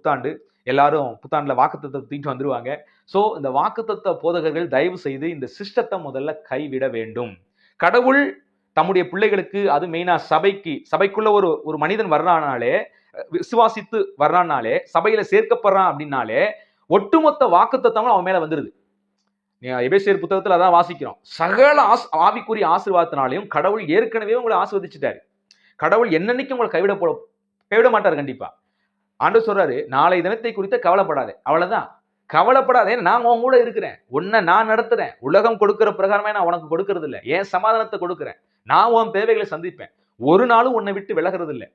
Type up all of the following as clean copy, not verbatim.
புத்தாண்டு, எல்லாரும் புத்தாண்டுல வாக்குத்தத்தத்தை தூக்கிட்டு வந்துருவாங்க. சோ இந்த வாக்குத்தத்த போதகர்கள் தயவு செய்து இந்த சிஸ்டத்தை முதல்ல கைவிட வேண்டும். கடவுள் தம்முடைய பிள்ளைகளுக்கு, அது மெயினா சபைக்குள்ள ஒரு ஒரு மனிதன் வர்றானாலே, விசுவாசித்து வர்றானாலே, சபையில சேர்க்கப்படுறான் அப்படின்னாலே ஒட்டுமொத்த வாக்குத்தத்தமும் அவன் மேல வந்துருது. எபேசியர் புத்தகத்துல அதான் வாசிக்கிறோம். சகல ஆவிக்குரிய ஆசீர்வாதத்தினாலையும் கடவுள் ஏற்கனவே உங்களை ஆசீர்வதிச்சுட்டாரு. கடவுள் என்னன்னைக்கும் உங்களை கைவிட மாட்டார். கண்டிப்பா ஆண்டவர் சொல்றாரு, நாளை தினத்தை குறித்த கவலைப்படாதே. அவ்வளவுதான், கவலைப்படாதே, நான் உன் கூட இருக்கிறேன், உன்னை நான் நடத்துறேன், உலகம் கொடுக்கிற பிரகாரமே நான் உனக்கு கொடுக்கறது இல்லை, ஏன் சமாதானத்தை கொடுக்கிறேன், நான் உன் தேவைகளை சந்திப்பேன், ஒரு நாளும் உன்னை விட்டு விலகிறது இல்லை,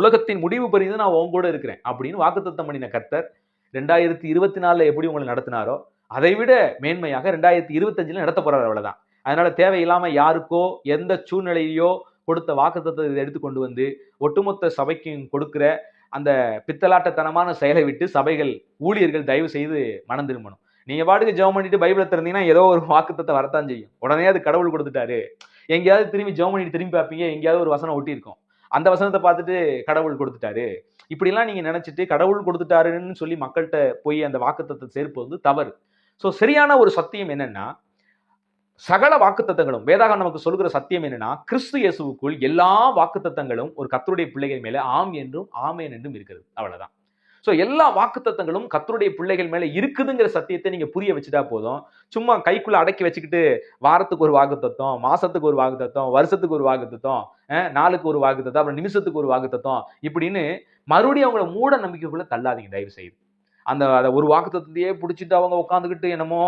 உலகத்தின் முடிவு பெரியது நான் உன் கூட இருக்கிறேன் அப்படின்னு வாக்குத்தத்தம் பண்ணின கர்த்தர் 2024 எப்படி உங்களை நடத்தினாரோ அதை விட மேன்மையாக 2025 நடத்த போறாரு. அவ்வளவுதான். அதனால தேவையில்லாம யாருக்கோ எந்த சூழ்நிலையோ கொடுத்த வாக்குத்தத்தத்தை எடுத்து கொண்டு வந்து ஒட்டுமொத்த சபைக்கும் கொடுக்கிற அந்த பித்தலாட்டத்தனமான செயலை விட்டு சபைகள் ஊழியர்கள் தயவு செய்து மனம் திரும்பணும். நீங்க பாட்டுக்கு ஜெபம் பண்ணிட்டு பைபிளை திறந்தீங்கன்னா ஏதோ ஒரு வாக்குத்தத்தை வரத்தான் செய்யும். உடனே அது கடவுள் கொடுத்துட்டாரு. எங்கேயாவது திரும்பி ஜெபம் பண்ணிட்டு திரும்பி பார்ப்பீங்க, எங்கேயாவது ஒரு வசனம் ஒட்டி இருக்கும், அந்த வசனத்தை பார்த்துட்டு கடவுள் கொடுத்துட்டாரு இப்படிலாம் நீங்க நினைச்சிட்டு கடவுள் கொடுத்துட்டாருன்னு சொல்லி மக்கள்கிட்ட போய் அந்த வாக்குத்தத்தை சேர்ப்பது தவறு. சோ சரியான ஒரு சத்தியம் என்னன்னா, சகல வாக்குத்தத்தங்களும் வேதாகம் நமக்கு சொல்லுகிற சத்தியம் என்னன்னா, கிறிஸ்து இயேசுவுக்குள் எல்லா வாக்குத்தத்தங்களும் ஒரு கர்த்தருடைய பிள்ளைகள் மேல ஆம் என்றும் ஆமேன் என்றும் இருக்கிறது. அவ்வளவுதான். சோ எல்லா வாக்குத்தத்தங்களும் கர்த்தருடைய பிள்ளைகள் மேல இருக்குதுங்கிற சத்தியத்தை நீங்க புரிய வச்சுட்டா போதும். சும்மா கைக்குள்ள அடக்கி வச்சுக்கிட்டு வாரத்துக்கு ஒரு வாக்குத்தத்தம், மாசத்துக்கு ஒரு வாக்குத்தத்தம், வருஷத்துக்கு ஒரு வாக்குத்தத்தம், நாளுக்கு ஒரு வாக்குத்தத்தம், அப்புறம் நிமிஷத்துக்கு ஒரு வாக்குத்தத்தம் இப்படின்னு மறுபடியும் அவங்கள மூட நம்பிக்கைக்குள்ள தள்ளாதீங்க தயவு செய்து. அந்த ஒரு வாக்குத்தத்தையே பிடிச்சிட்டு அவங்க உட்காந்துக்கிட்டு என்னமோ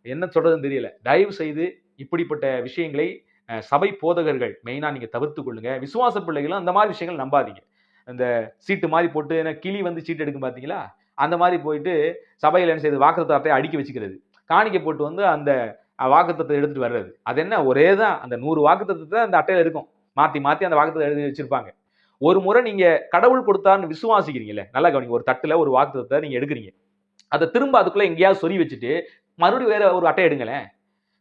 என்ன சொல்றதுன்னு தெரியல. தயவு செய்து இப்படிப்பட்ட விஷயங்களை சபை போதகர்கள் மெயினா நீங்க தவிர்த்து கொள்ளுங்க. விசுவாச பிள்ளைகளும் அந்த மாதிரி விஷயங்கள் நம்பாதீங்க. இந்த சீட்டு மாதிரி போட்டு கிளி வந்து சீட்டு எடுக்கும் பாத்தீங்களா, அந்த மாதிரி போயிட்டு சபையில் என்ன செய்யுது, வாக்குத்தத்தை அடுக்கி வச்சுக்கிறது, காணிக்கை போட்டு வந்து அந்த வாக்குத்தத்தை எடுத்துட்டு வர்றது. அது என்ன, ஒரே தான் அந்த 100 வாக்குத்தத்தை அந்த அட்டையில இருக்கும், மாத்தி மாத்தி அந்த வாக்குத்தத்தை எழுதி வச்சிருப்பாங்க. ஒரு முறை நீங்க கடவுள் கொடுத்தான்னு விசுவாசிக்கிறீங்கல்ல, நல்லா கவனிங்க, ஒரு தட்டுல ஒரு வாக்குத்தத்தை நீங்க எடுக்கிறீங்க, அதை திரும்ப அதுக்குள்ள எங்கேயாவது சொறி வச்சுட்டு மறுபடியும் வேற ஒரு அட்டை எடுங்களேன்.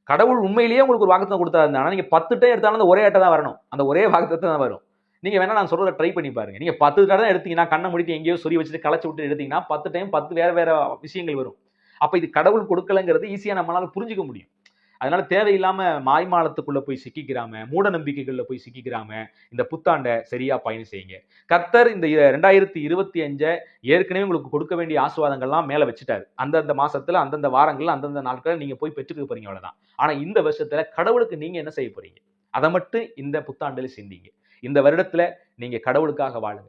கடவுள் உண்மையிலேயே உங்களுக்கு ஒரு வாக்குத்தத்தம் கொடுத்தாருன்னா நீங்க 10 அட்டை எடுத்தாலும் அந்த ஒரே அட்டை தான் வரணும், அந்த ஒரே வாக்குத்தத்தம் தான் வரும். நீங்க வேணா நான் சொல்றதை ட்ரை பண்ணி பாருங்க. நீங்க 10 அட்டை தான் எடுத்தீங்கன்னா, கண்ணை முடிட்டு எங்கேயோ சொறி வச்சுட்டு களைச்சு விட்டு எடுத்தீங்கன்னா 10 டைம் 10 வேற வேற விஷயங்கள் வரும். அப்ப இது கடவுள் கொடுக்கலங்கிறது ஈஸியா நம்மளால புரிஞ்சுக்க முடியும். அதனால தேவையில்லாம மாய்மாலத்துக்குள்ள போய் சிக்கிக்கிறாம, மூட நம்பிக்கைகள்ல போய் சிக்கிக்கிறாம இந்த புத்தாண்டை சரியா பயணம் செய்யுங்க. கர்த்தர் இந்த 2025 ஏற்கனவே உங்களுக்கு கொடுக்க வேண்டிய ஆசீர்வாதங்கள்லாம் மேல வச்சுட்டாரு. அந்தந்த மாசத்துல, அந்தந்த வாரங்கள்ல, அந்தந்த நாட்கள் நீங்க போய் பெற்றுக்க போறீங்க, அவ்வளவுதான். ஆனா இந்த வருஷத்துல கடவுளுக்கு நீங்க என்ன செய்ய போறீங்க, அதை மட்டும் இந்த புத்தாண்டுல சிந்திங்க. இந்த வருடத்துல நீங்க கடவுளுக்காக வாழுங்க.